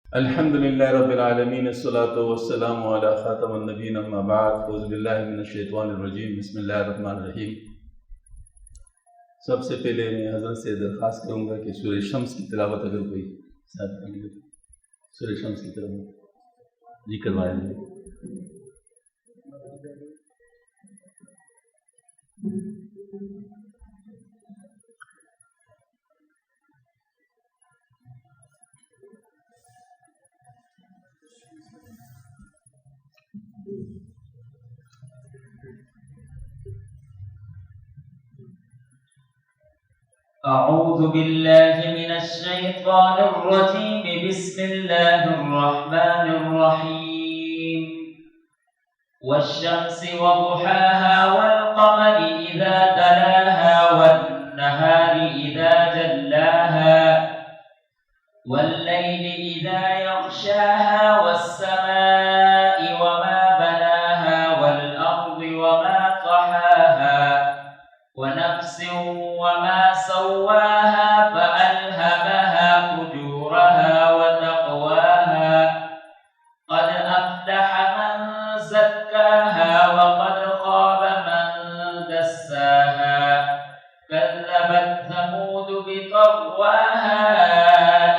الحمد للہ رب العالمین الصلاۃ والسلام علی خاتم النبیین اما بعد اعوذ باللہ من الشیطان الرجیم بسم اللہ الرحمن الرحیم۔ سب سے پہلے میں حضرت سے درخواست کروں گا کہ سورہ شمس کی تلاوت اگر کوئی ساتھ کریں گے، سورہ شمس کی تلاوت جی کروائیں گے۔ أعوذ بالله من الشيطان الرجيم بسم الله الرحمن الرحيم والشمس وضحاها والقمر إذا تلاها والنهار إذا جلاها والليل إذا يغشاها والسماء وما بناها والأرض وما طحاها ونفس وما سواها فألهمها فجورها وتقواها قد أفلح من زكاها وقد خاب من دساها كذبت ثمود بطغواها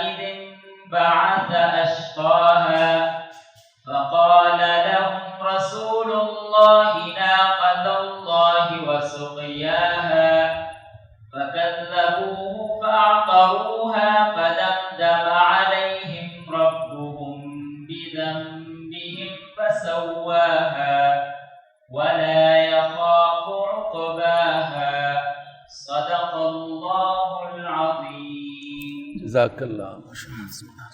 إذ انبعث أشقاها فقال لهم رسول الله ناقة الله وسقياها فكذبوه فعقروها فدمدم عليهم ربهم بذنبهم فسواها ولا يخاف عقباها صدق الله العظيم جزاک اللہ۔ بسم اللہ۔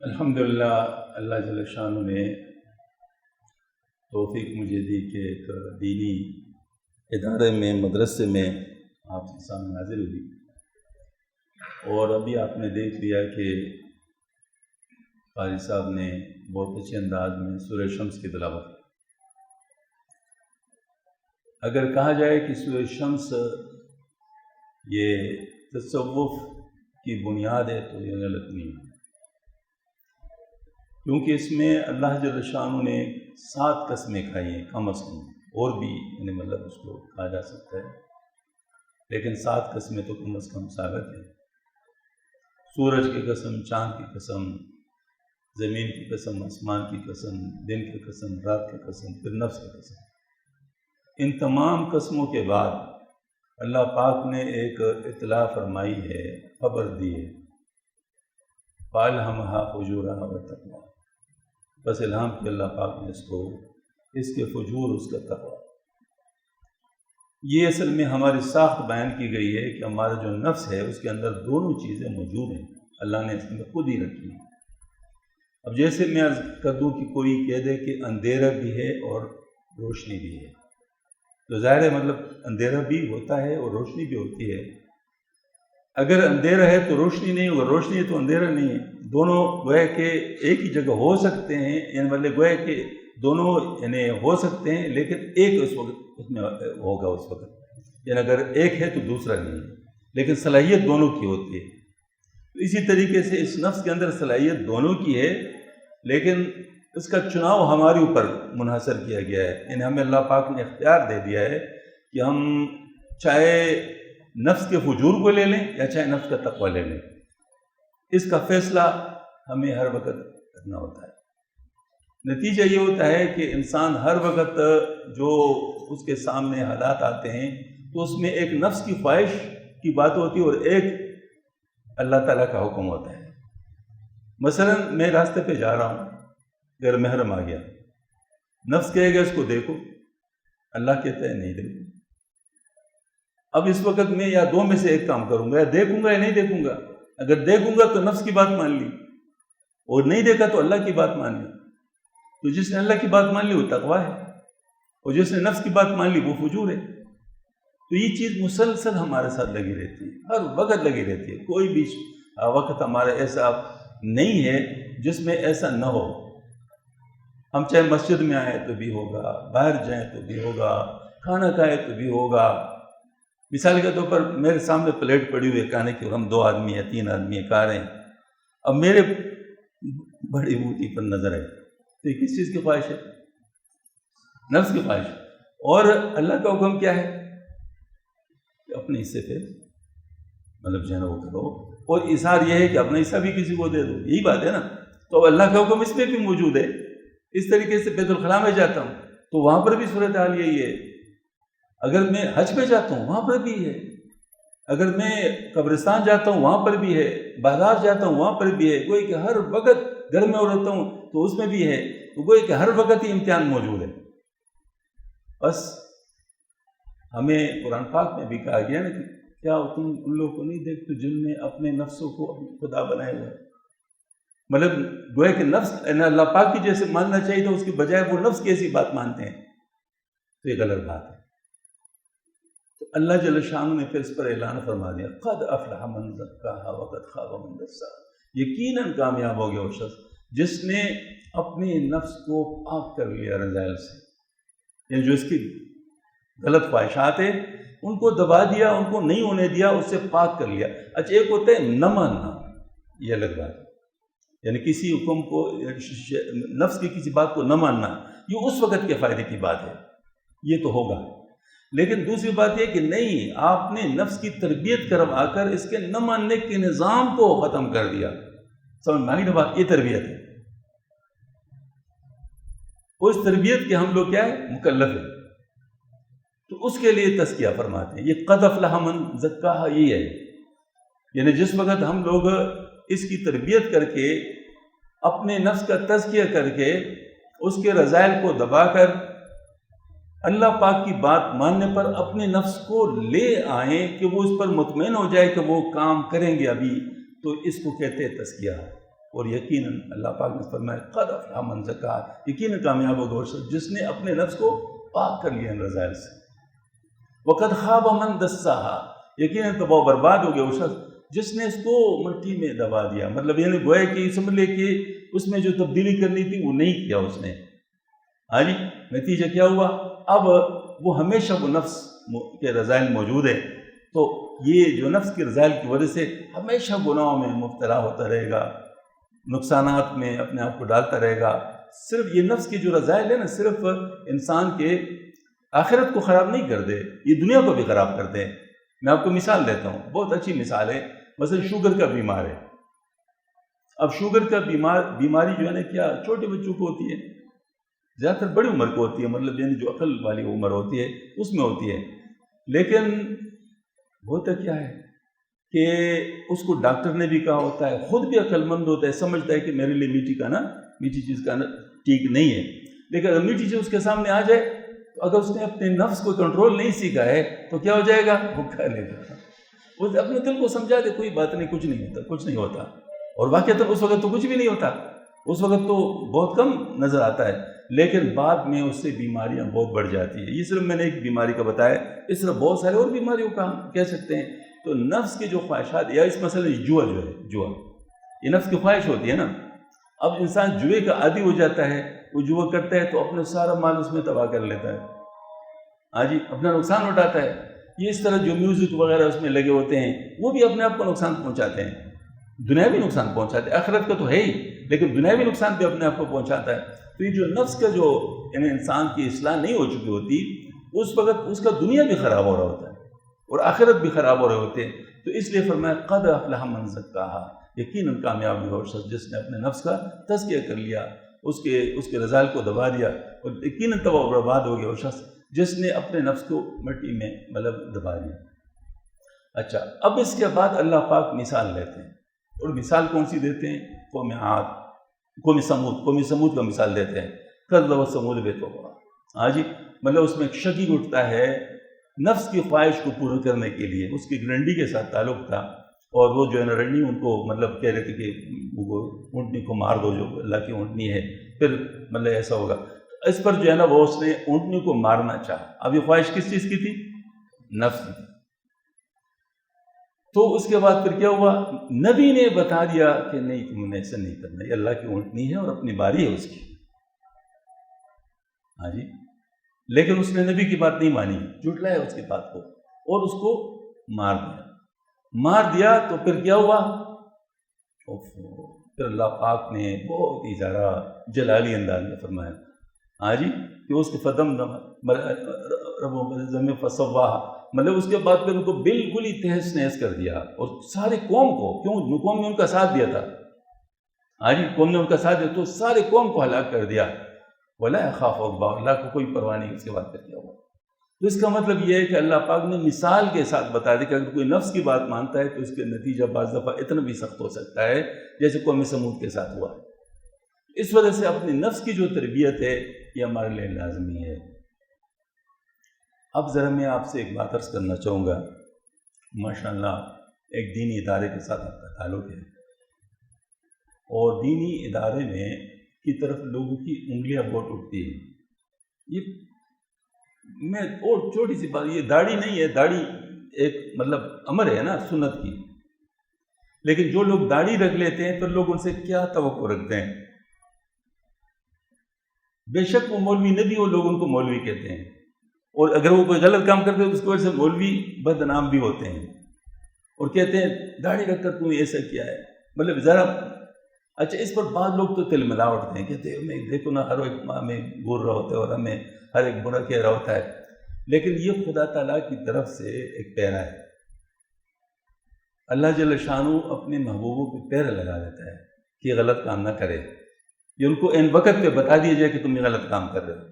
الحمدللہ اللہ جل شانہ نے توفیق مجھے دی کہ ایک دینی ادارے میں مدرسے میں آپ کے سامنے حاضر ہوئی، اور ابھی آپ نے دیکھ لیا کہ قاری صاحب نے بہت اچھے انداز میں سورہ شمس کی تلاوت کی۔ اگر کہا جائے کہ سورہ شمس یہ تصوف کی بنیاد ہے تو یہ غلط نہیں ہے، کیونکہ اس میں اللہ جل شانہ نے 7 قسمیں کھائی ہیں کم از کم، اور بھی مطلب اس کو کہا جا سکتا ہے، لیکن 7 قسمیں تو کم از کم ثابت ہیں۔ سورج کی قسم، چاند کی قسم، زمین کی قسم، آسمان کی قسم، دن کی قسم، رات کی قسم، پھر نفس کی قسم۔ ان تمام قسموں کے بعد اللہ پاک نے ایک اطلاع فرمائی ہے، خبر دی ہے، فَأَلْهَمَهَا فُجُورَهَا وَتَقْوَاهَا، بس الہام کی اللہ پاک نے اس کو، اس کے فجور، اس کا تقوی۔ یہ اصل میں ہماری ساخت بیان کی گئی ہے کہ ہمارا جو نفس ہے اس کے اندر دونوں چیزیں موجود ہیں، اللہ نے اس میں خود ہی رکھی ہیں۔ اب جیسے میں عرض کر دوں کہ کوئی کہہ دے کہ اندھیرا بھی ہے اور روشنی بھی ہے، تو ظاہر ہے مطلب اندھیرا بھی ہوتا ہے اور روشنی بھی ہوتی ہے۔ اگر اندھیرا ہے تو روشنی نہیں ہوگا، روشنی ہے تو اندھیرا نہیں ہے، دونوں گویا کہ ایک ہی جگہ ہو سکتے ہیں، یعنی مطلب گویا کہ دونوں یعنی ہو سکتے ہیں، لیکن ایک اس وقت اس میں ہوگا اس وقت، یعنی اگر ایک ہے تو دوسرا نہیں ہے، لیکن صلاحیت دونوں کی ہوتی ہے۔ تو اسی طریقے سے اس نفس کے اندر صلاحیت دونوں کی ہے، لیکن اس کا چناؤ ہمارے اوپر منحصر کیا گیا ہے، یعنی ہمیں اللہ پاک نے اختیار دے دیا ہے کہ ہم چاہے نفس کے فجور کو لے لیں یا چاہے نفس کا تقوی لے لیں، اس کا فیصلہ ہمیں ہر وقت کرنا ہوتا ہے۔ نتیجہ یہ ہوتا ہے کہ انسان ہر وقت جو اس کے سامنے حالات آتے ہیں تو اس میں ایک نفس کی خواہش کی بات ہوتی ہے اور ایک اللہ تعالیٰ کا حکم ہوتا ہے۔ مثلا میں راستے پہ جا رہا ہوں، غیر محرم آ گیا، نفس کہے گا اس کو دیکھو، اللہ کہتا ہے نہیں دیکھو۔ اب اس وقت میں یا دو میں سے ایک کام کروں گا، یا دیکھوں گا یا نہیں دیکھوں گا۔ اگر دیکھوں گا تو نفس کی بات مان لی، اور نہیں دیکھا تو اللہ کی بات مان لی۔ تو جس نے اللہ کی بات مان لی وہ تقویٰ ہے، اور جس نے نفس کی بات مان لی وہ فجور ہے۔ تو یہ چیز مسلسل ہمارے ساتھ لگی رہتی ہے، ہر وقت لگی رہتی ہے، کوئی بھی وقت ہمارا ایسا نہیں ہے جس میں ایسا نہ ہو۔ ہم چاہے مسجد میں آئیں تو بھی ہوگا، باہر جائیں تو بھی ہوگا، کھانا کھائیں تو بھی ہوگا۔ مثال کے طور پر میرے سامنے پلیٹ پڑی ہوئی ہے کھانے کی، اور ہم 2 آدمی ہیں 3 آدمی ہیں کھا رہے ہیں، اب میرے بڑی بوٹی پر نظر آئی تو یہ کس چیز کی خواہش ہے؟ نفس کی خواہش۔ اور اللہ کا حکم کیا ہے کہ اپنے حصے پہ مطلب جو ہے نا وہ کرو، اور اظہار یہ ہے کہ اپنا حصہ بھی کسی کو دے دو، یہی بات ہے نا۔ تو اللہ کا حکم اس میں بھی موجود ہے۔ اس طریقے سے بیت الخلاء میں جاتا ہوں تو وہاں پر بھی صورتحال یہی ہے، اگر میں حج پہ جاتا ہوں وہاں پر بھی ہے، اگر میں قبرستان جاتا ہوں وہاں پر بھی ہے، بازار جاتا ہوں وہاں پر بھی ہے، گوئی کہ ہر وقت گھر میں رہتا ہوں تو اس میں بھی ہے، تو گوئی کہ ہر وقت ہی امتحان موجود ہے۔ بس ہمیں قرآن پاک میں بھی کہا گیا نا کہ کیا تم ان لوگوں کو نہیں دیکھتے جن نے اپنے نفسوں کو خدا بنائے ہوئے، مطلب گویا کہ نفس اللہ پاک کی جیسے ماننا چاہیے تھا اس کی بجائے وہ نفس کی ایسی بات مانتے ہیں، تو یہ غلط بات ہے۔ تو اللہ جل شانہ نے پھر اس پر اعلان فرما دیا، قد افلح من زکاھا وقد خاب من دساھا، یقیناً کامیاب ہو گیا وہ شخص جس نے اپنے نفس کو پاک کر لیا رذائل سے، یعنی جو اس کی غلط خواہشات ہیں ان کو دبا دیا، ان کو نہیں ہونے دیا، اس سے پاک کر لیا۔ اچھا ایک ہوتا ہے نہ ماننا، یہ الگ بات ہے، یعنی کسی حکم کو نفس کی کسی بات کو نہ ماننا یہ اس وقت کے فائدے کی بات ہے، یہ تو ہوگا۔ لیکن دوسری بات یہ کہ نہیں، آپ نے نفس کی تربیت کروا کر اس کے نہ ماننے کے نظام کو ختم کر دیا، سمجھ میں آئی نا بات؟ یہ تربیت ہے، اس تربیت کے ہم لوگ کیا ہے مکلف ہیں، تو اس کے لیے تزکیہ فرماتے ہیں۔ یہ قد افلح من زکاھا یہ ہے، یعنی جس وقت ہم لوگ اس کی تربیت کر کے اپنے نفس کا تزکیہ کر کے اس کے رذائل کو دبا کر اللہ پاک کی بات ماننے پر اپنے نفس کو لے آئیں کہ وہ اس پر مطمئن ہو جائے کہ وہ کام کریں گے ابھی، تو اس کو کہتے ہیں تزکیہ۔ اور یقیناً اللہ پاک نے فرمایا قد افلح من زکاھا، یقیناً کامیاب ہوگا جس نے اپنے نفس کو پاک کر لیا ان رذائل سے۔ وقد خاب من دساھا، یقیناً تباہ و برباد ہو گیا وہ شخص جس نے اس کو مٹی میں دبا دیا، مطلب یعنی گویا کہ سمجھ لے کہ اس میں جو تبدیلی کرنی تھی وہ نہیں کیا اس نے۔ ہاں جی، نتیجہ کیا ہوا؟ اب وہ ہمیشہ وہ نفس کے رذائل موجود ہے، تو یہ جو نفس کے رذائل کی وجہ سے ہمیشہ گناہوں میں مبتلا ہوتا رہے گا، نقصانات میں اپنے آپ کو ڈالتا رہے گا۔ صرف یہ نفس کے جو رذائل ہیں نا، صرف انسان کے آخرت کو خراب نہیں کرتے، یہ دنیا کو بھی خراب کرتے ہیں۔ میں آپ کو مثال دیتا ہوں، بہت اچھی مثال ہے، مثلا شوگر کا بیمار ہے۔ اب شوگر کا بیماری جو ہے نا کیا چھوٹے بچوں کو ہوتی ہے، زیادہ تر بڑی عمر کو ہوتی ہے، مطلب یعنی جو عقل والی عمر ہوتی ہے اس میں ہوتی ہے، لیکن ہوتا کیا ہے کہ اس کو ڈاکٹر نے بھی کہا ہوتا ہے، خود بھی عقل مند ہوتا ہے، سمجھتا ہے کہ میرے لیے میٹھی چیز کھانا ٹھیک نہیں ہے، لیکن اگر میٹھی چیز اس کے سامنے آ جائے تو اگر اس نے اپنے نفس کو کنٹرول نہیں سیکھا ہے تو کیا ہو جائے گا؟ وہ کھا لے گا۔ وہ اپنے دل کو سمجھا دے کوئی بات نہیں، کچھ نہیں ہوتا، اور واقعہ اس وقت تو کچھ بھی نہیں ہوتا، اس وقت تو بہت کم نظر آتا ہے، لیکن بعد میں اس سے بیماریاں بہت بڑھ جاتی ہیں۔ یہ صرف میں نے ایک بیماری کا بتایا، اس طرح بہت سارے اور بیماریوں کا ہم کہہ سکتے ہیں۔ تو نفس کے جو خواہشات، یا اس مسئلے جوا جو ہے، جوا یہ نفس کی خواہش ہوتی ہے نا۔ اب انسان جوئے کا عادی ہو جاتا ہے، وہ جوا کرتا ہے تو اپنا سارا مال اس میں تباہ کر لیتا ہے، ہاں جی، اپنا نقصان اٹھاتا ہے۔ یہ اس طرح جو میوزک وغیرہ اس میں لگے ہوتے ہیں وہ بھی اپنے آپ کو نقصان پہنچاتے ہیں، دنیاوی نقصان پہنچاتے ہیں، آخرت کا تو ہے ہی، لیکن دنیاوی نقصان بھی اپنے آپ کو پہنچاتا ہے۔ تو یہ جو نفس کا جو یعنی انسان کی اصلاح نہیں ہو چکی ہوتی، اس وقت اس کا دنیا بھی خراب ہو رہا ہوتا ہے اور آخرت بھی خراب ہو رہے ہوتے ہیں۔ تو اس لیے فرمایا قد افلح من زکاھا، یقیناً کامیاب ہوا شخص جس نے اپنے نفس کا تزکیہ کر لیا، اس کے رذائل کو دبا دیا، اور یقیناً تباہ و برباد ہو گیا وہ شخص جس نے اپنے نفس کو مٹی میں مطلب دبا دیا۔ اچھا، اب اس کے بعد اللہ پاک مثال لیتے ہیں، اور مثال کون سی دیتے ہیں؟ قوم عاد، قوم سمود کا مثال دیتے ہیں۔ کذب ثمود بطغواہا، ہاں جی، مطلب اس میں ایک شقی اٹھتا ہے نفس کی خواہش کو پورا کرنے کے لیے، اس کی رنڈی کے ساتھ تعلق تھا، اور وہ جو ہے نا رنڈی ان کو مطلب کہہ رہے تھے کہ وہ اونٹنی کو مار دو جو اللہ کی اونٹنی ہے، پھر مطلب ایسا ہوگا۔ اس پر جو ہے نا وہ اس نے اونٹنی کو مارنا چاہا۔ اب یہ خواہش کس چیز کی تھی؟ نفس کی۔ تو اس کے بعد پھر کیا ہوا؟ نبی نے بتا دیا کہ نہیں، تم نے ایسا نہیں کرنا، یہ اللہ کی اونٹنی ہے اور اپنی باری ہے اس کی، ہاں جی، لیکن اس نے نبی کی بات نہیں مانی، جھٹلایا اس کی بات کو اور اس کو مار دیا تو پھر کیا ہوا؟ پھر اللہ پاک نے بہت ہی زیادہ جلالی انداز میں فرمایا ہاں جی کہ اس کے فدم زمین فسواہا، مطلب اس کے بعد پھر ان کو بالکل ہی تہس نہس کر دیا، اور سارے قوم کو، کیوں قوم نے ان کا ساتھ دیا تھا، ہاں جی قوم نے ان کا ساتھ دیا تو سارے قوم کو ہلاک کر دیا، ولا یخاف عقباہ، اللہ کو کوئی پرواہ نہیں اس کے بعد پھر کیا ہوا۔ تو اس کا مطلب یہ ہے کہ اللہ پاک نے مثال کے ساتھ بتا دی کہ اگر کوئی نفس کی بات مانتا ہے تو اس کے نتیجہ بعض دفعہ اتنا بھی سخت ہو سکتا ہے جیسے قوم سمود کے ساتھ ہوا ہے۔ اس وجہ سے اپنی نفس کی جو تربیت ہے یہ ہمارے لیے لازمی ہے۔ اب ذرا میں آپ سے ایک بات عرض کرنا چاہوں گا، ماشاءاللہ ایک دینی ادارے کے ساتھ آپ کا تعلق ہے، اور دینی ادارے میں کی طرف لوگوں کی انگلیاں بہت اٹھتی ہیں۔ یہ میں اور چھوٹی سی بات، یہ داڑھی نہیں ہے، داڑھی ایک مطلب امر ہے نا سنت کی، لیکن جو لوگ داڑھی رکھ لیتے ہیں پھر لوگ ان سے کیا توقع رکھتے ہیں؟ بے شک وہ مولوی نہیں، وہ لوگ ان کو مولوی کہتے ہیں، اور اگر وہ کوئی غلط کام کرتے ہیں تو اس کی وجہ سے مولوی بدنام بھی ہوتے ہیں، اور کہتے ہیں داڑھی رکھ کر تم نے ایسا کیا ہے، مطلب ذرا اچھا اس پر بعض لوگ تو تل ملا اٹھتے ہیں، کہتے ہیں میں دیکھو نا ہر ایک ماں میں بول رہا ہوتا ہے اور ہمیں ہر ایک برا کہہ رہا ہوتا ہے، لیکن یہ خدا تعالیٰ کی طرف سے ایک پیرا ہے۔ اللہ جل شانہ اپنے محبوبوں پہ پیرا لگا دیتا ہے کہ یہ غلط کام نہ کرے، یہ ان کو عین وقت پہ بتا دیا جائے کہ تم یہ غلط کام کر رہے ہو،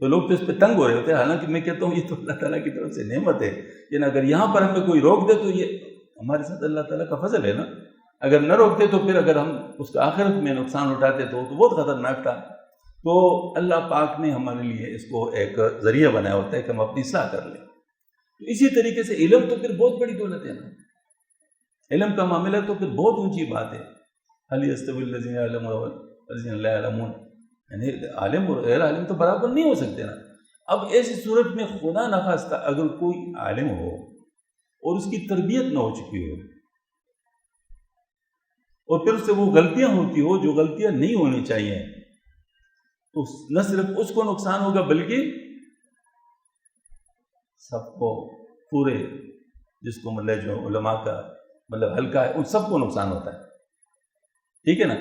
تو لوگ تو اس پہ تنگ ہو رہے ہوتے ہیں، حالانکہ میں کہتا ہوں یہ تو اللہ تعالیٰ کی طرف سے نعمت ہے، یعنی اگر یہاں پر ہمیں کوئی روک دے تو یہ ہمارے ساتھ اللہ تعالیٰ کا فضل ہے نا، اگر نہ روکتے تو پھر اگر ہم اس کا آخرت میں نقصان اٹھاتے تو بہت خطرناک تھا۔ تو اللہ پاک نے ہمارے لیے اس کو ایک ذریعہ بنایا ہوتا ہے کہ ہم اپنی اصلاح کر لیں۔ تو اسی طریقے سے علم تو پھر بہت بڑی دولت ہے نا، علم کا معاملہ تو پھر بہت اونچی بات ہے۔ هل يستوي الذين يعلمون والذين لا يعلمون، یعنی عالم اور غیر عالم تو برابر نہیں ہو سکتے نا۔ اب ایسی صورت میں خدا نخواستہ اگر کوئی عالم ہو اور اس کی تربیت نہ ہو چکی ہو اور پھر اس سے وہ غلطیاں ہوتی ہو جو غلطیاں نہیں ہونی چاہیے، تو نہ صرف اس کو نقصان ہوگا بلکہ سب کو، پورے جس کو مطلب جو علماء کا مطلب حلقہ ہے ان سب کو نقصان ہوتا ہے، ٹھیک ہے نا۔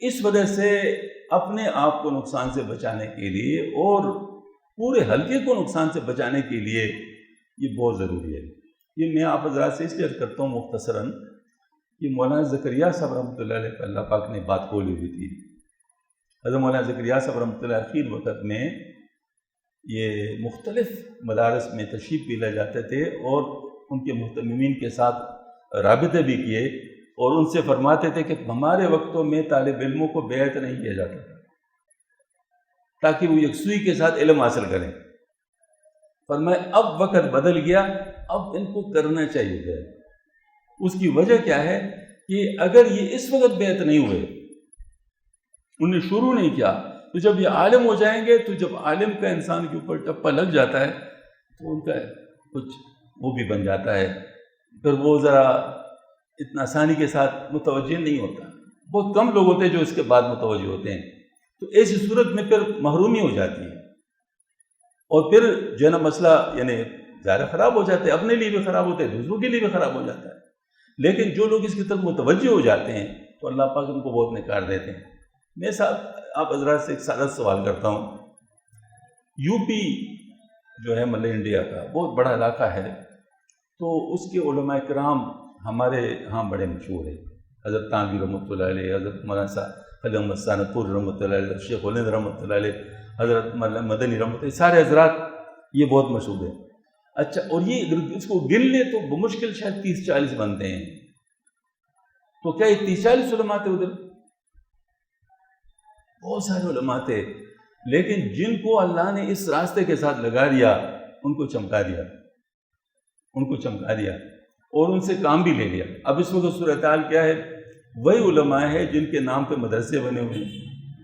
اس وجہ سے اپنے آپ کو نقصان سے بچانے کے لیے اور پورے حلقے کو نقصان سے بچانے کے لیے یہ بہت ضروری ہے۔ یہ میں آپ حضرات سے اس لیے عرض کرتا ہوں مختصراً کہ مولانا زکریا صاحب رحمۃ اللہ علیہ پر اللہ پاک نے بات کھولی ہوئی تھی۔ حضرت مولانا زکریا صاحب رحمۃ اللہ اخیر وقت میں یہ مختلف مدارس میں تشریف بھی لے جاتے تھے اور ان کے مہتممین کے ساتھ رابطے بھی کیے، اور ان سے فرماتے تھے کہ ہمارے وقتوں میں طالب علموں کو بیعت نہیں کیا جاتا تھا تاکہ وہ یکسوئی کے ساتھ علم حاصل کریں۔ فرمایا اب وقت بدل گیا، اب ان کو کرنا چاہیے بیعت۔ اس کی وجہ کیا ہے کہ اگر یہ اس وقت بیعت نہیں ہوئے، انہیں شروع نہیں کیا، تو جب یہ عالم ہو جائیں گے تو جب عالم کا انسان کے اوپر ٹپا لگ جاتا ہے تو ان کا کچھ وہ بھی بن جاتا ہے، پھر وہ ذرا اتنا آسانی کے ساتھ متوجہ نہیں ہوتا، بہت کم لوگ ہوتے ہیں جو اس کے بعد متوجہ ہوتے ہیں، تو ایسی صورت میں پھر محرومی ہو جاتی ہے، اور پھر جو ہے نا مسئلہ یعنی ظاہر خراب ہو جاتا ہے، اپنے لیے بھی خراب ہوتا ہے، دوسروں کے لیے بھی خراب ہو جاتا ہے۔ لیکن جو لوگ اس کی طرف متوجہ ہو جاتے ہیں تو اللہ پاک ان کو بہت نکار دیتے ہیں۔ میں آپ حضرات سے ایک سادہ سوال کرتا ہوں، یو پی جو ہے مطلب انڈیا کا بہت بڑا علاقہ ہے، تو اس کے علماء کرام ہمارے ہاں بڑے مشہور ہیں، حضرت تانوی رحمۃ اللہ علیہ، حضرت مولانا خلیل احمد ثانیپور رحمۃ اللہ علیہ، شیخ ولید رحمۃ اللہ علیہ، حضرت مدنی رحمۃ اللہ، سارے حضرات یہ بہت مشہور ہیں۔ اچھا، اور یہ اس کو گن لے تو بمشکل شاید 30-40 بنتے ہیں، تو کیا یہ 30-40 علماء تھے ادھر؟ بہت سارے علماء تھے، لیکن جن کو اللہ نے اس راستے کے ساتھ لگا دیا ان کو چمکا دیا اور ان سے کام بھی لے لیا۔ اب اس وقت صورتحال کیا ہے؟ وہی علماء ہیں جن کے نام پہ مدرسے بنے ہوئے ہیں،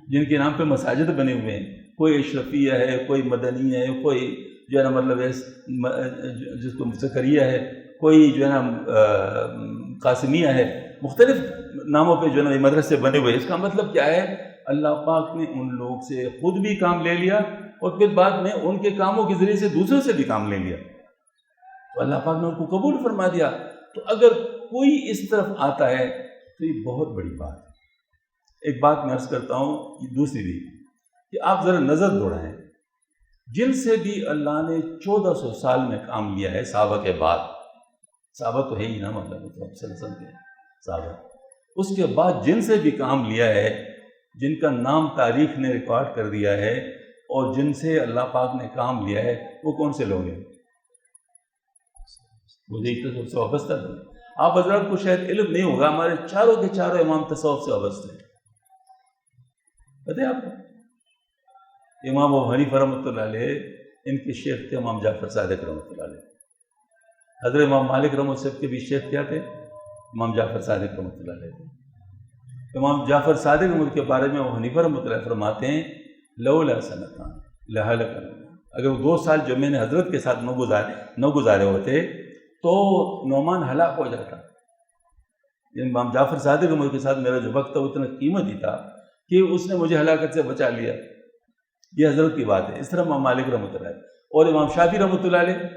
جن کے نام پہ مساجد بنے ہوئے ہیں، کوئی اشرفیہ ہے، کوئی مدنی ہے، کوئی جو ہے نا مطلب جس کو زکریہ ہے، کوئی جو ہے نا قاسمیہ ہے، مختلف ناموں پہ جو ہے نا مدرسے بنے ہوئے۔ اس کا مطلب کیا ہے؟ اللہ پاک نے ان لوگ سے خود بھی کام لے لیا اور پھر بعد میں ان کے کاموں کے ذریعے سے دوسروں سے بھی کام لے لیا، تو اللہ پاک نے ان کو قبول فرما دیا۔ تو اگر کوئی اس طرف آتا ہے تو یہ بہت بڑی بات ہے۔ ایک بات میں عرض کرتا ہوں، یہ دوسری بھی، کہ آپ ذرا نظر دوڑائیں، جن سے بھی اللہ نے 1400 سال میں کام لیا ہے صحابہ کے بعد، صحابہ تو ہے ہی نا، مطلب صلی اللہ علیہ وسلم کے صحابہ، اس کے بعد جن سے بھی کام لیا ہے، جن کا نام تاریخ نے ریکارڈ کر دیا ہے اور جن سے اللہ پاک نے کام لیا ہے، وہ کون سے لوگ ہیں؟ مجھے ایک تصوف سے وابستہ ہے۔ آپ حضرات کو شاید علم نہیں ہوگا، ہمارے چاروں کے چاروں امام تصوف سے وابستہ ہیں، پتہ ہے آپ کو؟ امام ابو حنیفہ رحمۃ اللہ علیہ، ان کے شیخ تھے امام جعفر صادق رحمۃ اللہ علیہ۔ حضرت امام مالک رحمۃ اللہ کے بھی شیخ کیا تھے؟ امام جعفر صادق رحمۃ اللہ علیہ تھے۔ امام جعفر صادق رحمۃ کے بارے میں ابو حنیفہ رحمۃ اللہ فرماتے ہیں لولا سنتان لہلک، اگر وہ 2 سال جو میں نے حضرت کے ساتھ نہ گزارے ہوتے تو نعمان ہلاک ہو جاتا۔ امام جعفر صادق رحمۃ کے ساتھ میرا جو وقت تھا وہ اتنا قیمتی تھا کہ اس نے مجھے ہلاکت سے بچا لیا، یہ حضرت کی بات ہے۔ اس طرح امام مالک رحمۃ اللہ علیہ اور امام شافعی رحمۃ اللہ علیہ،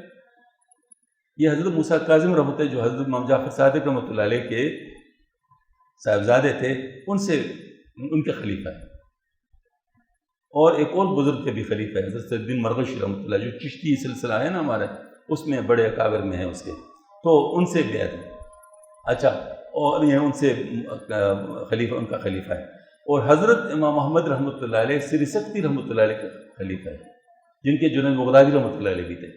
یہ حضرت موسیٰ کاظم رحمۃ اللہ جو حضرت امام جعفر صادق رحمۃ اللہ علیہ کے صاحبزادے تھے، ان سے ان کے خلیفہ ہیں۔ اور ایک اور بزرگ کے بھی خلیفہ ہے حضرت الدین مرغشی رحمۃ اللہ، جو چشتی سلسلہ ہے نا ہمارا، اس میں بڑے اکابر میں ہیں اس کے، تو ان سے بیعت ہے۔ اچھا، اور یہ ان سے خلیفہ، ان کا خلیفہ ہے۔ اور حضرت امام محمد رحمۃ اللہ علیہ سری سکتی رحمۃ اللہ علیہ کا خلیفہ ہے، جن کے جنید بغدادی رحمۃ اللہ علیہ بھی تھے۔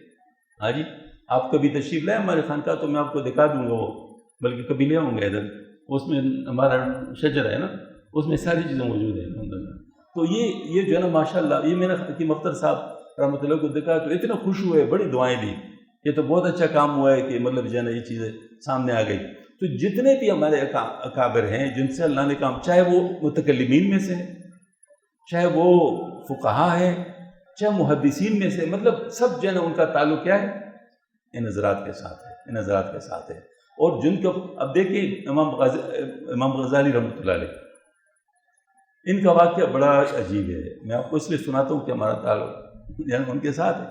ہاں جی، آپ کبھی تشریف لائیں ہمارے خانقاہ تو میں آپ کو دکھا دوں گا، وہ بلکہ کبھی لے آؤں گا ادھر، اس میں ہمارا شجر ہے نا، اس میں ساری چیزیں موجود ہیں الحمدللہ۔ تو یہ جو ہے نا ماشاءاللہ، یہ میں نے حکیم اختر صاحب رحمۃ اللہ کو دیکھا تو اتنے خوش ہوئے، بڑی دعائیں دی، یہ تو بہت اچھا کام ہوا ہے کہ مطلب جو ہے نا یہ چیزیں سامنے آ گئی۔ تو جتنے بھی ہمارے اکابر ہیں جن سے اللہ نے کام، چاہے وہ متکلمین میں سے ہیں، چاہے وہ فقہا ہیں، چاہے محدثین میں سے، مطلب سب جو ہے نا ان کا تعلق کیا ہے؟ ان حضرات کے ساتھ ہے، ان حضرات کے ساتھ ہے۔ اور جن کو اب دیکھیں امام غزالی رحمۃ اللہ علیہ، ان کا واقعہ بڑا عجیب ہے، میں آپ کو اس لیے سناتا ہوں کہ ہمارا تعلق یعنی ان کے ساتھ ہے۔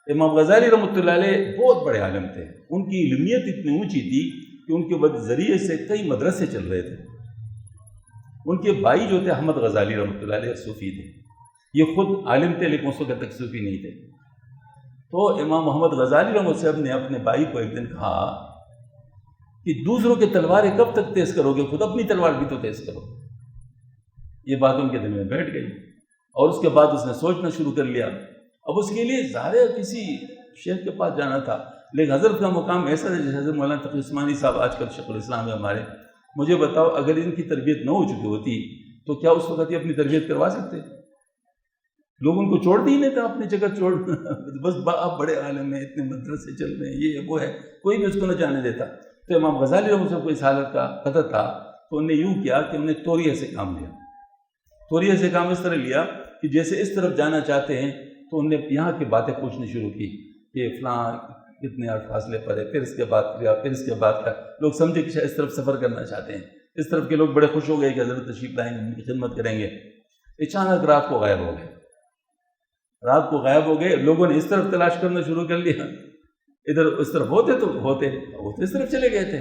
امام غزالی رحمۃ اللہ علیہ بہت بڑے عالم تھے، ان کی علمیت اتنی اونچی تھی کہ ان کے ذریعے سے کئی مدرسے چل رہے تھے۔ ان کے بھائی جو تھے احمد غزالی رحمۃ اللہ علیہ صوفی تھے، یہ خود عالم تھے لیکن اس وقت تک صوفی نہیں تھے۔ تو امام محمد غزالی رحمۃ اللہ علیہ نے اپنے بھائی کو ایک دن کہا کہ دوسروں کے تلواریں کب تک تیز کرو گے، خود اپنی تلوار بھی تو تیز کرو۔ یہ بات ان کے دل میں بیٹھ گئی اور اس کے بعد اس نے سوچنا شروع کر لیا۔ اب اس کے لیے ظاہر کسی شیخ کے پاس جانا تھا، لیکن حضرت کا مقام ایسا ہے جیسے حضرت مولانا تقی عثمانی صاحب آج کل شیخ الاسلام ہے ہمارے۔ مجھے بتاؤ اگر ان کی تربیت نہ ہو چکی ہوتی تو کیا اس وقت یہ اپنی تربیت کروا سکتے؟ لوگ ان کو چھوڑتے ہی نہیں تھا، اپنی جگہ چھوڑ، بس آپ بڑے عالم ہیں، اتنے مدرسے چل رہے ہیں، یہ وہ ہے، کوئی بھی اس کو نہ جانے دیتا۔ تو امام غزالی رحمۃ اللہ کو اس حالت کا پتہ تھا تو انہوں نے یوں کیا کہ انہوں نے توریہ سے کام لیا۔ توریہ سے کام اس طرح لیا کہ جیسے اس طرف جانا چاہتے ہیں تو انہوں نے یہاں کی باتیں پوچھنی شروع کی کہ فلاں کتنے فاصلے پر ہے، پھر اس کے بعد کیا، پھر اس کے بعد کا، لوگ سمجھے کہ اس طرف سفر کرنا چاہتے ہیں۔ اس طرف کے لوگ بڑے خوش ہو گئے کہ حضرت تشریف لائیں گے، ان کی خدمت کریں گے۔ اچانک رات کو غائب ہو گئے، رات کو غائب ہو گئے، لوگوں نے اس طرف تلاش کرنا شروع کر لیا، ادھر اس طرف ہوتے تو ہوتے، وہ تو اس طرف چلے گئے تھے،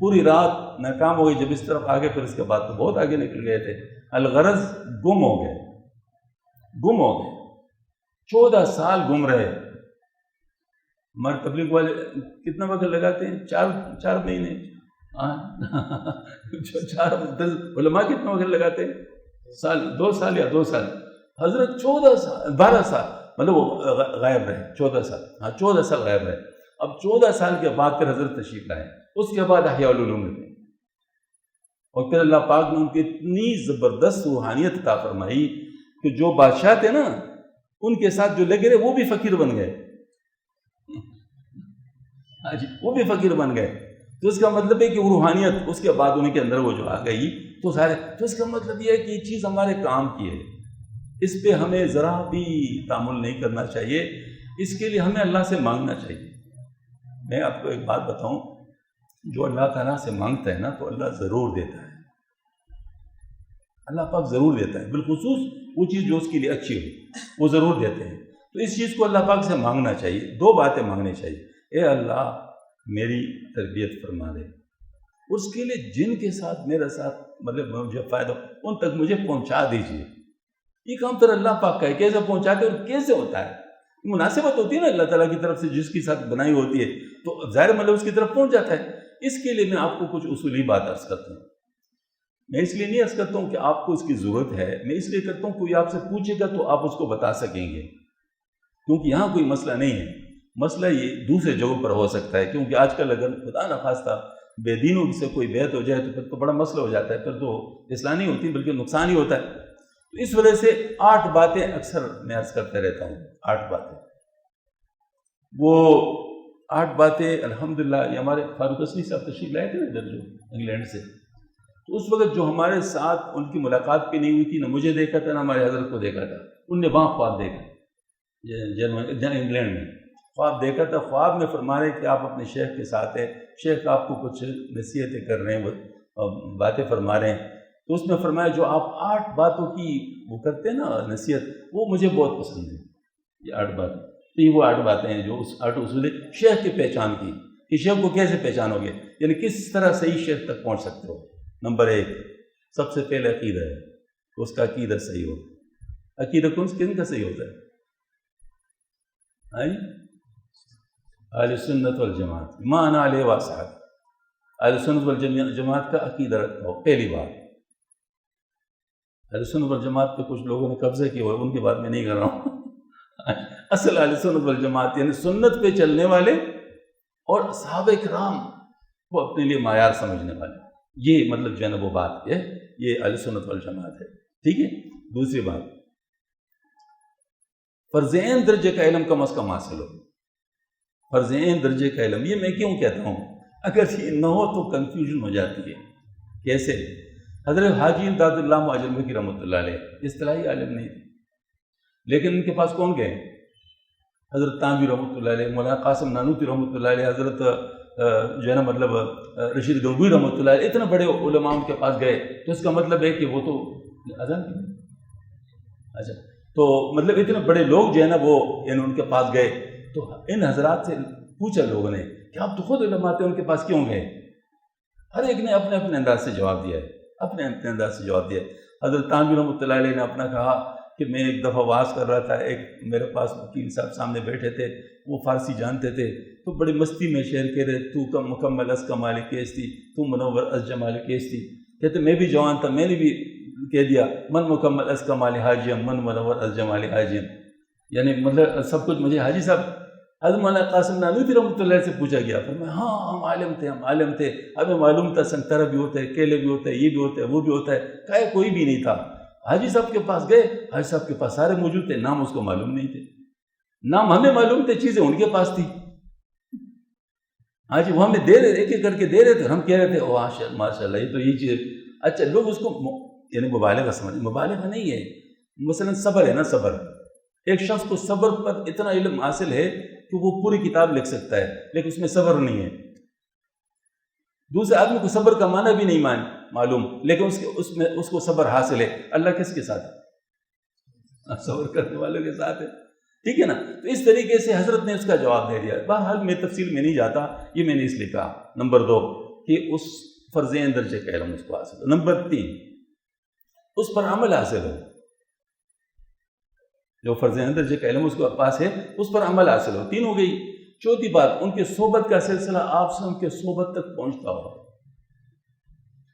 پوری رات ناکام ہو گئی۔ جب اس طرف آگے پھر اس کے بعد تو بہت آگے نکل گئے تھے، الغرض گم ہو گئے، گم ہو گئے، 14 سال گم رہے۔ ہمارے تبلیغ والے کتنا وقت لگاتے ہیں؟ 4 مہینے، 4 علماء کتنا وقت لگاتے ہیں؟ سال، 2 سال یا 2 سال۔ حضرت 14 سال، 12 سال مطلب وہ غائب رہے، 14 سال، ہاں 14 سال غائب رہے۔ اب 14 سال کے بعد پھر حضرت تشریف لائے، اس کے بعد احیاء العلوم میں تھے، اور پھر اللہ پاک نے ان کی اتنی زبردست روحانیت عطا فرمائی کہ جو بادشاہ تھے نا ان کے ساتھ جو لگے رہے وہ بھی فقیر بن گئے، ہاں جی وہ بھی فقیر بن گئے۔ تو اس کا مطلب ہے کہ وہ روحانیت اس کے بعد ان کے اندر وہ جو آ گئی تو سارے، تو اس کا مطلب یہ ہے کہ یہ چیز ہمارے کام کی ہے، اس پہ ہمیں ذرا بھی تعامل نہیں کرنا چاہیے، اس کے لیے ہمیں اللہ سے مانگنا چاہیے۔ میں آپ کو ایک بات بتاؤں، جو اللہ تعالیٰ سے مانگتا ہے نا تو اللہ ضرور دیتا ہے۔ اللہ پاک ضرور دیتا ہے، بالخصوص وہ چیز جو اس کے لیے اچھی ہو وہ ضرور دیتے ہیں۔ تو اس چیز کو اللہ پاک سے مانگنا چاہیے، دو باتیں مانگنی چاہیے، اے اللہ میری تربیت فرما دے، اس کے لیے جن کے ساتھ میرا ساتھ مطلب مجھے فائدہ ان تک مجھے پہنچا دیجیے۔ یہ کام تو اللہ پاک کا ہے، کیسے پہنچاتے اور کیسے ہوتا ہے؟ مناسبت ہوتی ہے نا اللہ تعالیٰ کی طرف سے، جس کے ساتھ بنائی ہوتی ہے تو ظاہر مطلب اس کی طرف پہنچ جاتا ہے۔ اس کے لیے میں آپ کو کچھ اصولی بات عرض کرتا ہوں۔ میں اس لیے نہیں عرض کرتا ہوں کہ آپ کو اس کی ضرورت ہے، میں اس لیے کرتا ہوں کوئی آپ سے پوچھے گا تو آپ اس کو بتا سکیں گے، کیونکہ یہاں کوئی مسئلہ نہیں ہے۔ مسئلہ یہ دوسرے جگہوں پر ہو سکتا ہے، کیونکہ آج کل اگر خدا نخواستہ بے دینوں سے کوئی بیعت ہو جائے تو پھر تو بڑا مسئلہ ہو جاتا ہے، پھر تو اصلاح نہیں ہوتی بلکہ نقصان ہی ہوتا ہے۔ تو اس وجہ سے 8 باتیں اکثر میں عرض کرتے رہتا ہوں، 8 باتیں۔ وہ 8 باتیں الحمدللہ یہ ہمارے فاروق اصلی صاحب تشریف لائے تھے نا ادھر جو انگلینڈ سے، تو اس وقت جو ہمارے ساتھ ان کی ملاقات بھی نہیں ہوئی تھی، نہ مجھے دیکھا تھا نہ ہمارے حضرت کو دیکھا تھا، ان نے وہاں خواب دیکھا انگلینڈ میں خواب دیکھا تھا۔ خواب میں فرما رہے کہ آپ اپنے شیخ کے ساتھ ہیں، شیخ آپ کو کچھ نصیحتیں کر رہے ہیں، باتیں فرما رہے ہیں، تو اس میں فرمایا جو آپ 8 باتوں کی وہ کرتے ہیں نا نصیحت، وہ مجھے بہت پسند ہے، یہ 8 باتیں۔ تو یہ وہ 8 باتیں ہیں جو اس 8 اصول شیخ کی پہچان کی، کہ شیخ کو کیسے پہچانو گے، یعنی کس طرح صحیح شیخ تک پہنچ سکتے ہو۔ نمبر 1 سب سے پہلے عقیدہ ہے، اس کا عقیدہ صحیح ہو۔ عقیدہ کن کا صحیح ہوتا ہے؟ اہل سنت والجماعت، ما انا علیہ واصحاب، اہل سنت والجماعت کا عقیدہ رکھتا ہو، پہلی بات۔ اہل سنت والجماعت پہ کچھ لوگوں نے قبضہ کیا ہوا، ان کی بات میں نہیں کر رہا ہوں۔ اصل اہل سنت والجماعت یعنی سنت پہ چلنے والے اور صحابہ کرام کو اپنے لیے معیار سمجھنے والے، یہ مطلب جو ہے نا وہ بات ہے، یہ اہل سنت والجماعت ہے، ٹھیک ہے۔ دوسری بات، فرض عین درجے کا علم کم از کم حاصل ہو۔ فرض عین درجے کا علم، یہ میں کیوں کہتا ہوں؟ اگر یہ نہ ہو تو کنفیوژن ہو جاتی ہے۔ کیسے؟ حضرت حاجی امداد اللہ معجلمکی رحمۃ اللہ علیہ اصطلاحی عالم نہیں تھے، لیکن ان کے پاس کون گئے؟ حضرت تانوی رحمۃ اللہ علیہ، مولانا قاسم نانوتوی رحمۃ اللہ علیہ، حضرت جو ہے نا مطلب رشید گنگوئی رحمۃ اللہ علیہ، اتنے بڑے علماء ان کے پاس گئے، تو اس کا مطلب ہے کہ وہ تو اذان کی، اچھا تو مطلب اتنے بڑے لوگ جو ہے نا وہ ان کے پاس گئے، تو ان حضرات سے پوچھا لوگوں نے کہ آپ تو خود علماء تھے، ان کے پاس کیوں گئے؟ ہر ایک نے اپنے اپنے انداز سے جواب دیا ہے، اپنے اپنے انداز سے جواب دیا ہے۔ حضرت تانوی رحمۃ اللہ علیہ نے اپنا کہا کہ میں ایک دفعہ واز کر رہا تھا، ایک میرے پاس وکیل صاحب سامنے بیٹھے تھے، وہ فارسی جانتے تھے، تو بڑی مستی میں شعر کہہ رہے، تو کم مکمل از کمال کیس تھی، تو منور از جمال کیس تھی، کہتے میں بھی جوان تھا، میں نے بھی کہہ دیا من مکمل از کمال حاجیم من منور از جمال حاجیم، یعنی مطلب سب کچھ مجھے حاجی صاحب حضرت مولانا قاسم نانوتوی رحمۃ اللہ سے پوچھا گیا، پھر میں ہاں ہم عالم تھے، ہمیں معلوم تھا سنترا بھی ہوتا ہے، کیلے بھی ہوتا ہے، یہ بھی ہوتا ہے، وہ بھی ہوتا ہے، کہے کوئی بھی نہیں تھا۔ حاجی صاحب کے پاس گئے، حاجی صاحب کے پاس سارے موجود تھے، نام اس کو معلوم نہیں تھے، نام ہمیں معلوم تھے، چیزیں ان کے پاس تھی۔ حاجی وہ ہمیں دے رہے، ایک ایک کر کے دے رہے تھے، ہم کہہ رہے تھے او ماشاء اللہ یہ تو یہ چیز، اچھا لوگ اس کو یعنی مبالغہ سمجھ، مبالغہ نہیں ہے، مثلا صبر ہے نا، صبر، ایک شخص کو صبر پر اتنا علم حاصل ہے کہ وہ پوری کتاب لکھ سکتا ہے، لیکن اس میں صبر نہیں ہے۔ دوسرے آدمی کو صبر کا معنی بھی نہیں معلوم، لیکن اس کو صبر حاصل ہے۔ اللہ کس کے ساتھ ہے؟ صبر کرنے والوں کے ساتھ ہے، ٹھیک ہے نا۔ تو اس طریقے سے حضرت نے اس کا جواب دے دیا۔ بہرحال میں تفصیل میں نہیں جاتا، یہ میں نے اس لیے کہا۔ نمبر 2 کہ اس فرض عین درجے کا علم اس کو حاصل ہو۔ نمبر 3 اس پر عمل حاصل ہو، جو فرض عین درجے کا علم اس کے پاس ہے اس پر عمل حاصل ہو۔ 3 ہو گئی۔ چوتھی بات، ان کے صحبت کا سلسلہ آپ سے ان کے صحبت تک پہنچتا ہو،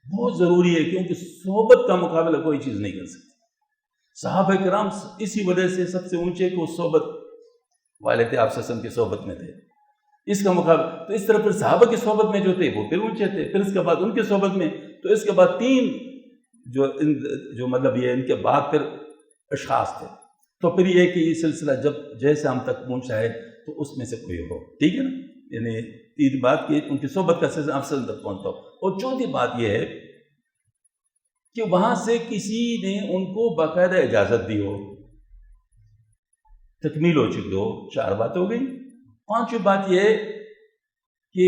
بہت ضروری ہے، کیونکہ صحبت کا مقابلہ کوئی چیز نہیں کر سکتی۔ صحابہ کرام اسی وجہ سے سب سے اونچے کہ وہ صحبت والے تھے، آپ صلی کی صحبت میں تھے، اس کا مقابلہ۔ تو اس طرح پھر صحابہ کی صحبت میں جو تھے وہ پھر اونچے تھے، پھر اس کے بعد ان کی صحبت میں، تو اس کے بعد 3 جو مطلب یہ ان کے بعد پھر اشخاص تھے۔ تو پھر یہ کہ یہ سلسلہ جب جیسے ہم تک پہنچا ہے تو اس میں سے کوئی ہو، ٹھیک ہے نا، یعنی 3 بات کی ان کی صحبت کا سلسلہ آپ سے تک پہنچتا ہو۔ اور چوتھی بات یہ ہے کہ وہاں سے کسی نے ان کو باقاعدہ اجازت دی ہو، تکمیل ہو چکی ہو۔ 4 بات ہو گئی۔ 5ویں بات یہ ہے کہ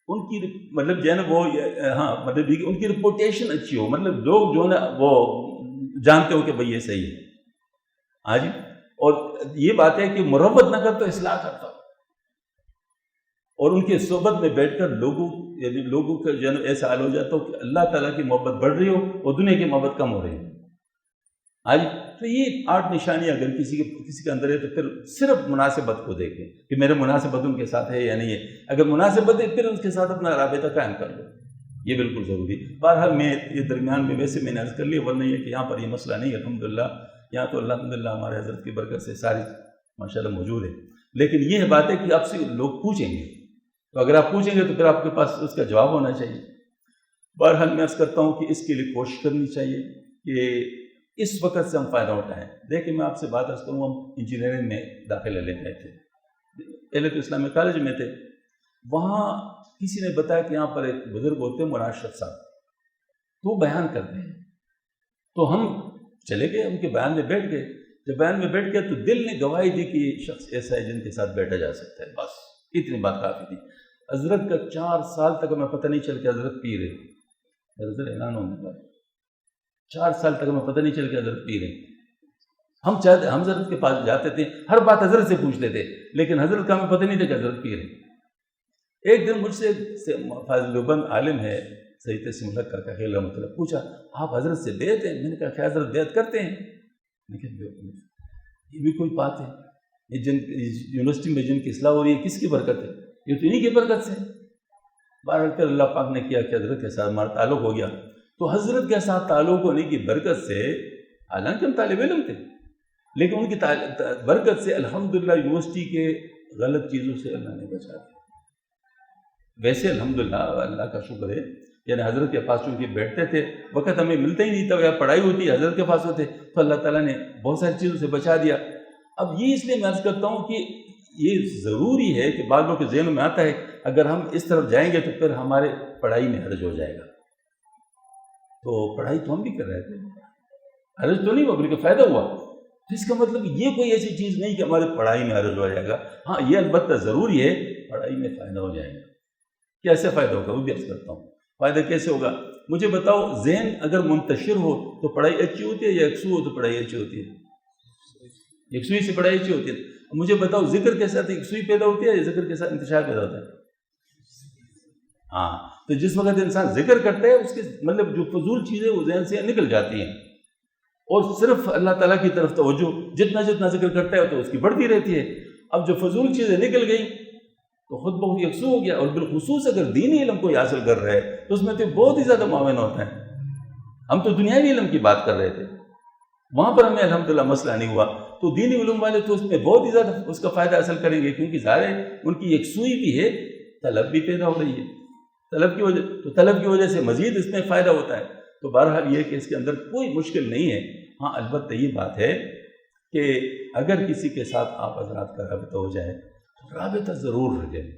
ان کی مطلب جو ہے نا وہ ہاں مطلب ان کی رپوٹیشن اچھی ہو، مطلب لوگ جو ہے نا وہ جانتے ہو کہ بھئی یہ صحیح ہے. ہاں جی. اور یہ بات ہے کہ مروت نہ کر تو اصلاح کرتا ہو، اور ان کے صحبت میں بیٹھ کر لوگوں کا جو ہے نا ایسا حال ہو جاتا ہو کہ اللہ تعالیٰ کی محبت بڑھ رہی ہو اور دنیا کی محبت کم ہو رہی ہے. ہاں جی. تو یہ 8 نشانیاں اگر کسی کے اندر ہے تو پھر صرف مناسبت کو دیکھیں کہ میرے مناسبت ان کے ساتھ ہے یا نہیں ہے. اگر مناسبت ہے پھر اس کے ساتھ اپنا رابطہ قائم کر لو، یہ بالکل ضروری. بہرحال میں یہ درمیان میں ویسے میں نے عرض کر لیا، ورنہ یہ کہ یہاں پر یہ مسئلہ نہیں ہے الحمدللہ. یہاں تو الحمدللہ ہمارے حضرت کی برکت سے ساری ماشاءاللہ موجود ہے. لیکن یہ بات ہے کہ آپ سے لوگ پوچھیں گے، تو اگر آپ پوچھیں گے تو پھر آپ کے پاس اس کا جواب ہونا چاہیے. بہرحال میں عرض کرتا ہوں کہ اس کے لیے کوشش کرنی چاہیے کہ اس وقت سے ہم فائدہ اٹھائیں. دیکھیں میں آپ سے بات عرض کروں، ہم انجینئرنگ میں داخلہ لے گئے تھے، پہلے تو اسلامی کالج میں تھے. وہاں کسی نے بتایا کہ یہاں پر ایک بزرگ ہوتے ہیں مولانا اشرف صاحب، تو وہ بیان کرتے ہیں. تو ہم چلے گئے، ان کے بیان میں بیٹھ گئے. جب بیان میں بیٹھ گئے تو دل نے گواہی دی کہ یہ شخص ایسا ہے جن کے ساتھ بیٹھا جا سکتا ہے. بس اتنی بات کافی تھی. حضرت کا 4 سال تک ہمیں پتہ نہیں چل کہ حضرت پی رہے، حضرت اعلان ہونے پر 4 سال تک ہمیں پتہ نہیں چل کہ حضرت پی رہے. ہم چاہتے ہم حضرت کے پاس جاتے تھے، ہر بات حضرت سے پوچھتے تھے، لیکن حضرت کا ہمیں پتہ نہیں تھا کہ حضرت پی رہے. ایک دن مجھ سے فاضل بند عالم ہے سید تسلیم الحق کا خیل رحمۃ اللہ، پوچھا آپ حضرت سے بیعت ہیں؟ میں نے کہا کہ حضرت بیعت کرتے ہیں. لیکن یہ بھی کوئی بات ہے، یہ جن یونیورسٹی میں جن کی اصلاح ہو رہی ہے کس کی برکت ہے؟ یہ تو انہیں کی برکت سے. بہرحال کر اللہ پاک نے کیا کہ حضرت کے ساتھ ہمارا تعلق ہو گیا. تو حضرت کے ساتھ تعلق ہونے کی برکت سے، حالانکہ ہم طالب علم تھے، لیکن ان کی برکت سے الحمدللہ یونیورسٹی کے غلط چیزوں سے اللہ نے بچا دیا. ویسے الحمدللہ اللہ کا شکر ہے، یعنی حضرت کے پاس چونکہ بیٹھتے تھے، وقت ہمیں ملتا ہی نہیں تھا، یا پڑھائی ہوتی حضرت کے پاس ہوتے، تو اللہ تعالیٰ نے بہت ساری چیزوں سے بچا دیا. اب یہ اس لیے میں عرض کرتا ہوں کہ یہ ضروری ہے کہ بعض لوگوں کے ذہنوں میں آتا ہے اگر ہم اس طرف جائیں گے تو پھر ہمارے پڑھائی میں حرج ہو جائے گا. تو پڑھائی تو ہم بھی کر رہے تھے، حرج تو نہیں ہوا بلکہ فائدہ ہوا. تو اس کا مطلب یہ کوئی ایسی چیز نہیں کہ ہمارے پڑھائی میں حرج ہو جائے گا. ہاں یہ البتہ ضروری ہے، پڑھائی میں فائدہ ہو جائے گا. کیسے فائدہ ہوگا وہ بھی عرض کرتا ہوں. فائدہ کیسے ہوگا مجھے بتاؤ. ذہن اگر منتشر ہو تو پڑھائی اچھی ہوتی ہے، یا یکسو ہو تو پڑھائی اچھی ہوتی ہے؟ یکسوئی سے پڑھائی اچھی ہوتی ہے. مجھے بتاؤ ذکر کے ساتھ یکسوئی پیدا ہوتی ہے یا ذکر کے ساتھ انتشار پیدا ہوتا ہے؟ ہاں. تو جس وقت انسان ذکر کرتا ہے اس کے مطلب جو فضول چیزیں وہ ذہن سے نکل جاتی ہیں، اور صرف اللہ تعالیٰ کی طرف توجہ جتنا ذکر کرتا ہے تو اس کی بڑھتی رہتی ہے. اب جو فضول چیزیں نکل گئیں تو خود بہت یکسو ہو گیا. اور بالخصوص اگر دینی علم کوئی حاصل کر رہا ہے تو اس میں تو بہت ہی زیادہ معاون ہوتا ہے. ہم تو دنیاوی علم کی بات کر رہے تھے، وہاں پر ہمیں الحمدللہ مسئلہ نہیں ہوا. تو دینی علوم والے تو اس میں بہت ہی زیادہ اس کا فائدہ حاصل کریں گے، کیونکہ ظاہر ہے ان کی یکسوئی بھی ہے، طلب بھی پیدا ہو رہی ہے. طلب کی وجہ سے مزید اس میں فائدہ ہوتا ہے. تو بہرحال یہ کہ اس کے اندر کوئی مشکل نہیں ہے. ہاں البتہ یہ بات ہے کہ اگر کسی کے ساتھ آپ حضرات کا رابطہ ہو جائے تو رابطہ ضرور رکھیں،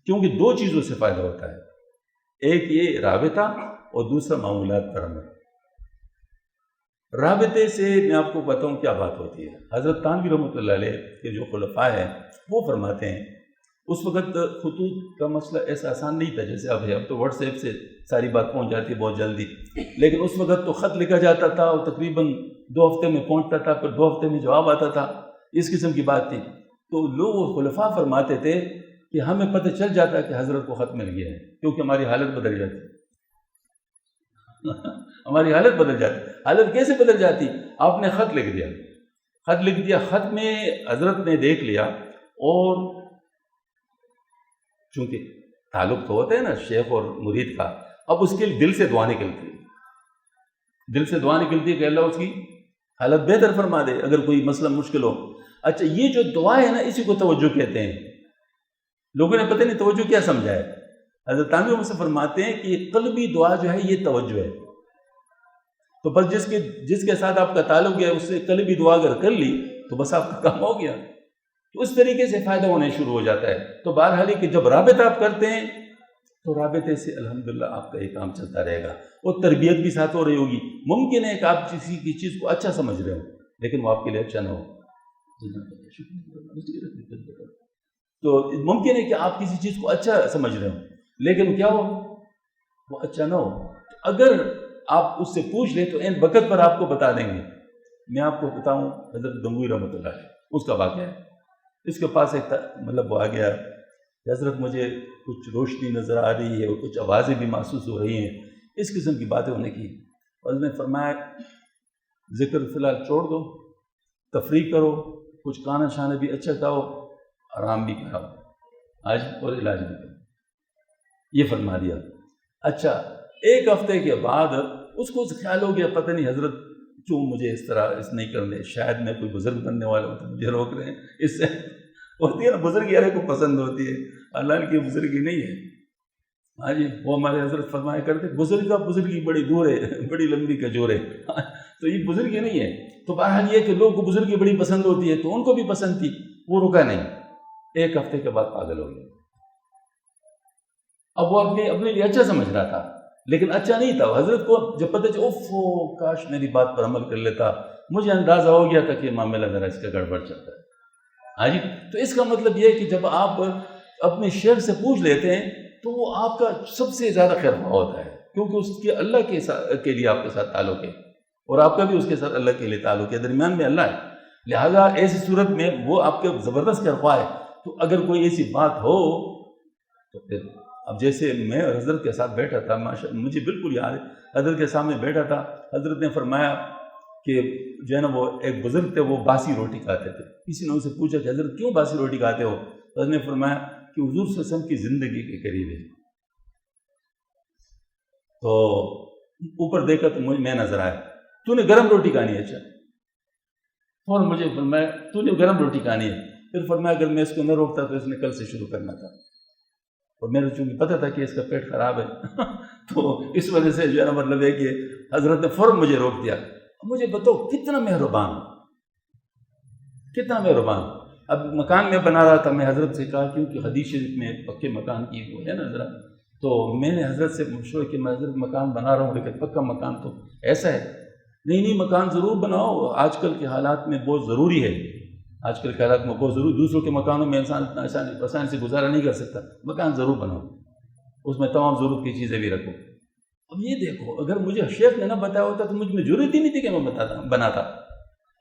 کیونکہ 2 چیزوں سے فائدہ ہوتا ہے. ایک یہ رابطہ اور دوسرا معمولات پر عمل. رابطے سے میں آپ کو بتاؤں کیا بات ہوتی ہے. حضرت تھانوی رحمۃ اللہ علیہ کے جو خلفاء ہیں وہ فرماتے ہیں اس وقت خطوط کا مسئلہ ایسا آسان نہیں تھا جیسے اب ہے. اب تو واٹس ایپ سے ساری بات پہنچ جاتی ہے بہت جلدی، لیکن اس وقت تو خط لکھا جاتا تھا اور تقریباً 2 ہفتے میں پہنچتا تھا، پھر 2 ہفتے میں جواب آتا تھا. اس قسم کی بات تھی. تو لوگ خلفاء فرماتے تھے کہ ہمیں پتہ چل جاتا کہ حضرت کو خط مل گیا ہے، کیونکہ ہماری حالت بدل جاتی. ہماری حالت بدل جاتی. حالت کیسے بدل جاتی؟ آپ نے خط لکھ دیا، خط میں حضرت نے دیکھ لیا، اور چونکہ تعلق تو ہوتا ہے نا شیخ اور مرید کا، اب اس کے دل سے دعا نکلتی ہے کہ اللہ اس کی حالت بہتر فرما دے اگر کوئی مسئلہ مشکل ہو. اچھا یہ جو دعا ہے نا اسی کو توجہ کہتے ہیں. لوگوں نے پتہ نہیں توجہ کیا سمجھا ہے. حضرت تھانوی ہم سے فرماتے ہیں کہ قلبی دعا جو ہے یہ توجہ ہے. تو بس جس کے ساتھ آپ کا تعلق ہے اس سے قلبی دعا اگر کر لی تو بس آپ کا کام ہو گیا. تو اس طریقے سے فائدہ ہونے شروع ہو جاتا ہے. تو بہرحال کہ جب رابطہ آپ کرتے ہیں تو رابطے سے الحمدللہ آپ کا یہ کام چلتا رہے گا، اور تربیت بھی ساتھ ہو رہی ہوگی. ممکن ہے کہ آپ کسی کی چیز کو اچھا سمجھ رہے ہو لیکن وہ آپ کے لیے اچھا نہ ہو. تو ممکن ہے کہ آپ کسی چیز کو اچھا سمجھ رہے ہو لیکن کیا ہو وہ اچھا نہ ہو. اگر آپ اس سے پوچھ لیں تو این وقت پر آپ کو بتا دیں گے. میں آپ کو بتاؤں حضرت گنگوئی رحمۃ اللہ علیہ اس کا واقعہ ہے. اس کے پاس ایک مطلب وہ آ گیا کہ حضرت مجھے کچھ روشنی نظر آ رہی ہے اور کچھ آوازیں بھی محسوس ہو رہی ہیں، اس قسم کی باتیں انہیں کی. اور اس نے فرمایا ذکر فی الحال چھوڑ دو، تفریح کرو، کچھ کھانا شانا بھی اچھا کھاؤ، آرام بھی کراؤ آج اور علاج بھی کرو. یہ فرما دیا. اچھا ایک ہفتے کے بعد اس کو خیال ہو گیا پتہ نہیں حضرت کیوں مجھے اس طرح اس نہیں کرنے، شاید میں کوئی بزرگ بننے والا ہوں تو مجھے روک رہے ہیں. اس سے ہوتی ہے نا بزرگی ہر کو پسند ہوتی ہے، اللہ کی بزرگی نہیں ہے. ہاں جی وہ ہمارے حضرت فرمایا کرتے بزرگی بڑی دور ہے، بڑی لمبی کجور ہے. تو یہ بزرگی نہیں ہے. تو بہرحال یہ کہ لوگوں کو بزرگی بڑی پسند ہوتی ہے تو ان کو بھی پسند تھی، وہ رکا نہیں. ایک ہفتے کے بعد پاگل ہو گیا. اب وہ اپنے لیے اچھا سمجھ رہا تھا لیکن اچھا نہیں تھا. حضرت کو جب پتہ چلا اوف کاش میری بات پر عمل کر لیتا، مجھے اندازہ ہو گیا تھا کہ معاملہ ذرا اس کا گڑبڑ چلتا ہے. ہاں جی تو اس کا مطلب یہ ہے کہ جب آپ اپنے شیخ سے پوچھ لیتے ہیں تو وہ آپ کا سب سے زیادہ خیر خواہ ہوتا ہے، کیونکہ اس کے اللہ کے لیے آپ کے ساتھ تعلق ہے اور آپ کا بھی اس کے ساتھ اللہ کے لیے تعلق ہے، درمیان میں اللہ ہے. لہذا ایسی صورت میں وہ آپ کے زبردست خیر خواہ ہے. تو اگر کوئی ایسی بات ہو تو پھر اب جیسے میں حضرت کے ساتھ بیٹھا تھا، مجھے بالکل یاد ہے حضرت کے سامنے بیٹھا تھا. حضرت نے فرمایا کہ جو ہے نا وہ ایک بزرگ تھے وہ باسی روٹی کھاتے تھے. کسی نے ان سے پوچھا کہ حضرت کیوں باسی روٹی کھاتے ہو؟ حضرت نے فرمایا کہ حضور صلی اللہ علیہ وسلم کی زندگی کے قریب ہے. تو اوپر دیکھا تو میں نظر آیا، تو نے گرم روٹی کھانی ہے؟ اچھا اور مجھے فرمایا تو نے گرم روٹی کھانی ہے. پھر فرمایا اگر میں اس کو نہ روکتا تو اس نے کل سے شروع کرنا تھا، اور میرے چونکہ پتہ تھا کہ اس کا پیٹ خراب ہے تو اس وجہ سے جو ہے نا مطلب ہے کہ حضرت نے فوراً مجھے روک دیا. مجھے بتاؤ کتنا مہربان، کتنا مہربان. اب مکان میں بنا رہا تھا، میں حضرت سے کہا کیونکہ حدیث شریف میں پکے مکان کی وہ ہے نا ذرا، تو میں نے حضرت سے مشورہ کہ میں حضرت مکان بنا رہا ہوں لیکن پکا مکان تو ایسا ہے. نہیں مکان ضرور بناؤ، آج کل کے حالات میں بہت ضروری ہے، آج کل کے حالات میں بہت ضروری. دوسروں کے مکانوں میں انسان اتنا آسانی سے گزارا نہیں کر سکتا، مکان ضرور بناؤ، اس میں تمام ضرورت کی چیزیں بھی رکھو. اب یہ دیکھو اگر مجھے شیخ نے نہ بتایا ہوتا تو مجھ میں ضرورت ہی نہیں تھی کہ میں بناتا.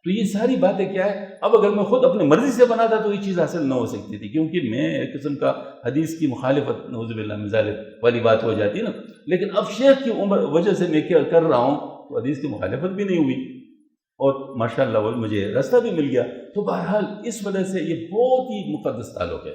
تو یہ ساری باتیں کیا ہے، اب اگر میں خود اپنی مرضی سے بناتا تو یہ چیز حاصل نہ ہو سکتی تھی، کیونکہ میں ایک قسم کا حدیث کی مخالفت نعوذ باللہ من ذالک والی بات ہو جاتی نا. لیکن اب شیخ کی وجہ سے میں کیا کر رہا ہوں تو حدیث کی مخالفت بھی نہیں ہوئی اور ماشاءاللہ وہ مجھے راستہ بھی مل گیا. تو بہرحال اس وجہ سے یہ بہت ہی مقدس تعلق ہے.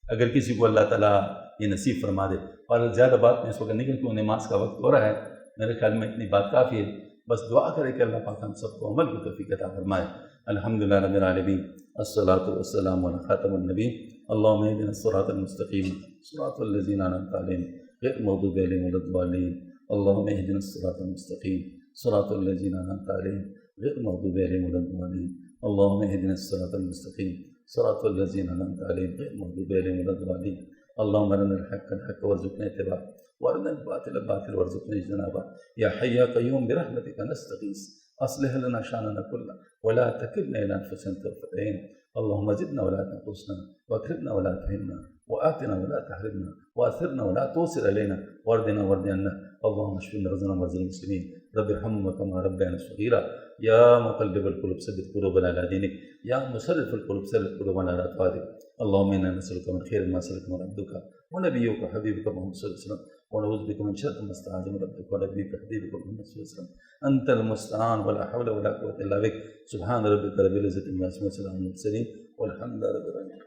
اگر کسی کو اللہ تعالیٰ یہ نصیب فرما دے. اور زیادہ بات میں اس وقت نہیں کیونکہ نماز کا وقت ہو رہا ہے، میرے خیال میں اتنی بات کافی ہے. بس دعا کرے کہ اللہ پاک ہم سب کو عمل کی توفیق عطا فرمائے. الحمدللہ رب العالمین، الصلاۃ والسلام علی خاتم النبی. اللہم اہدنا الصراط المستقیم صراط الذین انعمت علیہم غیر المغضوب علیہم ولا الضالین. اللہم اہدنا الصراط المستقیم صراط الذین انعمت علیہم غیر المغضوب علیہم ولا الضالین. اللہم اہدنا الصراط المستقیم صراط الذین انعمت علیہم غیر المغضوب علیہم ولا الضالین. اللہم ارنا الحق الحق وارزقنا اتباعہ وارنا الباطل باطل وارزقنا اجتنابہ. یا حی یا قیوم برحمتک نستغیث اصلح لنا شاننا كله ولا تكلنا الى انفسنا طرفة عين. اللهم زدنا ولا تنقصنا واكرمنا ولا تهنا وآتنا ولا تحرمنا وآثرنا ولا توصل علينا واردنا وارض عنا. اللهم اشف مرضنا ومرضى المسلمين. رب ارحمهم كما ربيانا صغيرا. يا مقلب القلوب ثبت قلوبنا على دينك. يا مصرف القلوب ثبت قلوبنا على طاعتك. اللهم انا نسألك من خير ما سألك من عبدك ونبيك وحبيبك محمد صلى الله عليه وسلم، ونعوذ بك من شر ما استعاذ من ربك ونبيك وحبيبك محمد صلى الله عليه وسلم. انت المستعان ولا حول ولا قوة الا بك. سبحان ربك رب العزة عما يصفون وسلام على المرسلين والحمد لله رب العالمين.